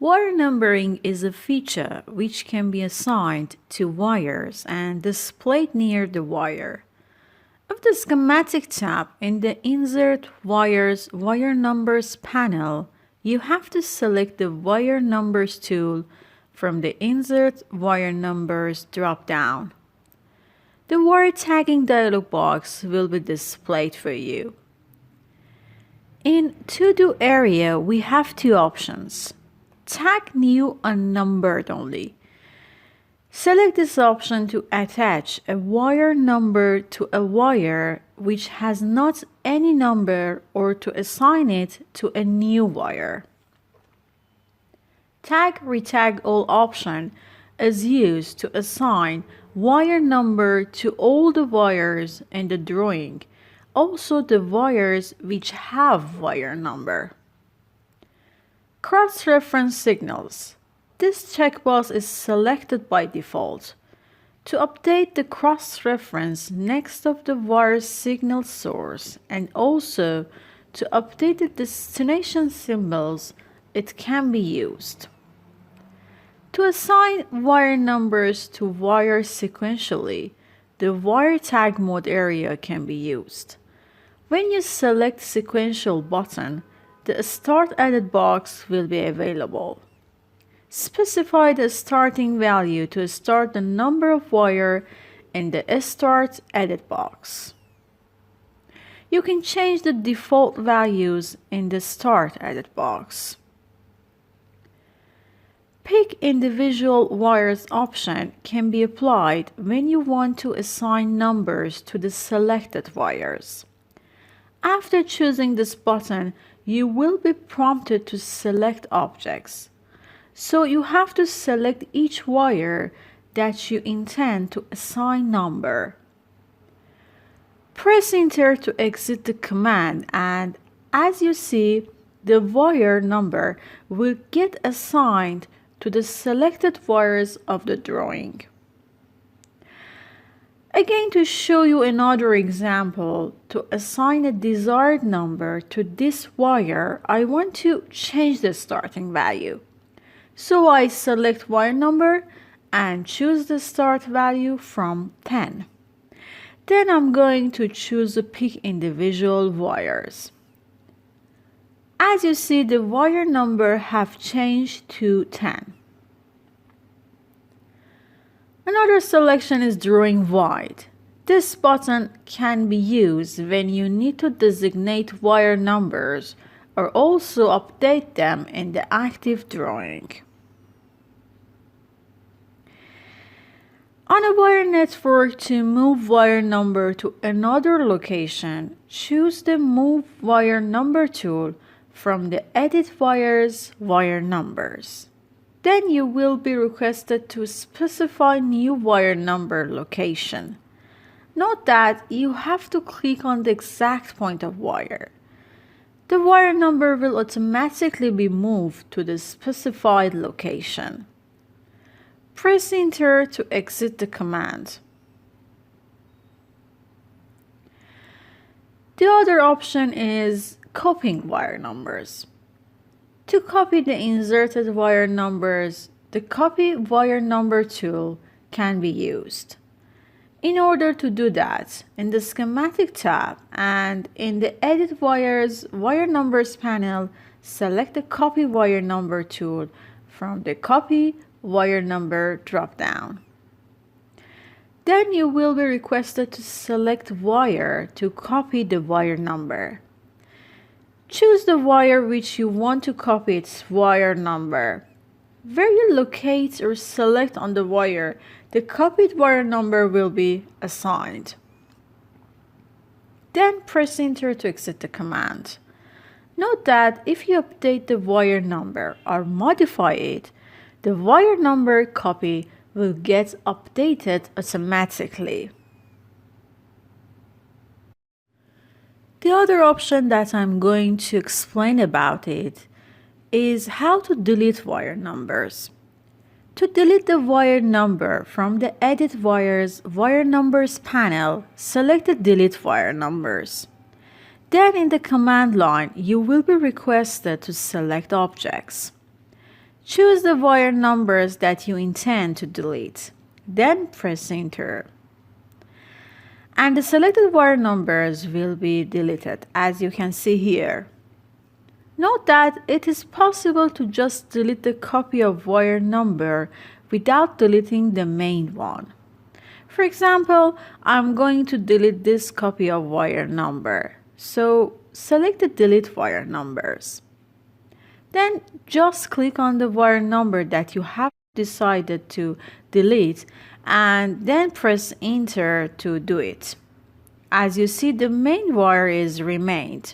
Wire numbering is a feature which can be assigned to wires and displayed near the wire. Of the schematic tab in the Insert Wires Wire Numbers panel, you have to select the Wire Numbers tool from the Insert Wire Numbers drop-down. The wire tagging dialog box will be displayed for you. In To Do area, we have two options. Tag New Unnumbered Only. Select this option to attach a wire number to a wire which has not any number or to assign it to a new wire. Tag Retag All option is used to assign wire number to all the wires in the drawing, also the wires which have wire number. Cross-reference signals. This checkbox is selected by default. To update the cross-reference next of the wire signal source and also to update the destination symbols, it can be used. To assign wire numbers to wires sequentially, the Wire Tag Mode area can be used. When you select Sequential button, the Start Edit box will be available. Specify the starting value to start the number of wire in the Start Edit box. You can change the default values in the Start Edit box. Pick Individual Wires option can be applied when you want to assign numbers to the selected wires. After choosing this button, you will be prompted to select objects. So you have to select each wire that you intend to assign number. Press Enter to exit the command, and as you see, the wire number will get assigned to the selected wires of the drawing. Again, to show you another example, to assign a desired number to this wire, I want to change the starting value. So I select wire number and choose the start value from 10. Then I'm going to choose to pick individual wires. As you see, the wire number have changed to 10. Another selection is Drawing Wide. This button can be used when you need to designate wire numbers or also update them in the active drawing. On a wire network, to move wire number to another location, choose the Move Wire Number tool from the Edit Wires Wire Numbers. Then you will be requested to specify new wire number location. Note that you have to click on the exact point of wire. The wire number will automatically be moved to the specified location. Press Enter to exit the command. The other option is copying wire numbers. To copy the inserted wire numbers, the Copy Wire Number tool can be used. In order to do that, in the Schematic tab and in the Edit Wires Wire Numbers panel, select the Copy Wire Number tool from the Copy Wire Number drop-down. Then you will be requested to select wire to copy the wire number. Choose the wire which you want to copy its wire number. Where you locate or select on the wire, the copied wire number will be assigned. Then press Enter to exit the command. Note that if you update the wire number or modify it, the wire number copy will get updated automatically. The other option that I'm going to explain about it is how to delete wire numbers. To delete the wire number from the Edit Wires Wire Numbers panel, select the Delete Wire Numbers. Then in the command line, you will be requested to select objects. Choose the wire numbers that you intend to delete. Then press enter. And the selected wire numbers will be deleted, as you can see here. Note that it is possible to just delete the copy of wire number without deleting the main one. For example, I'm going to delete this copy of wire number. So select the delete wire numbers. Then just click on the wire number that you have decided to delete and then press enter to do it. As you see, the main wire is remained.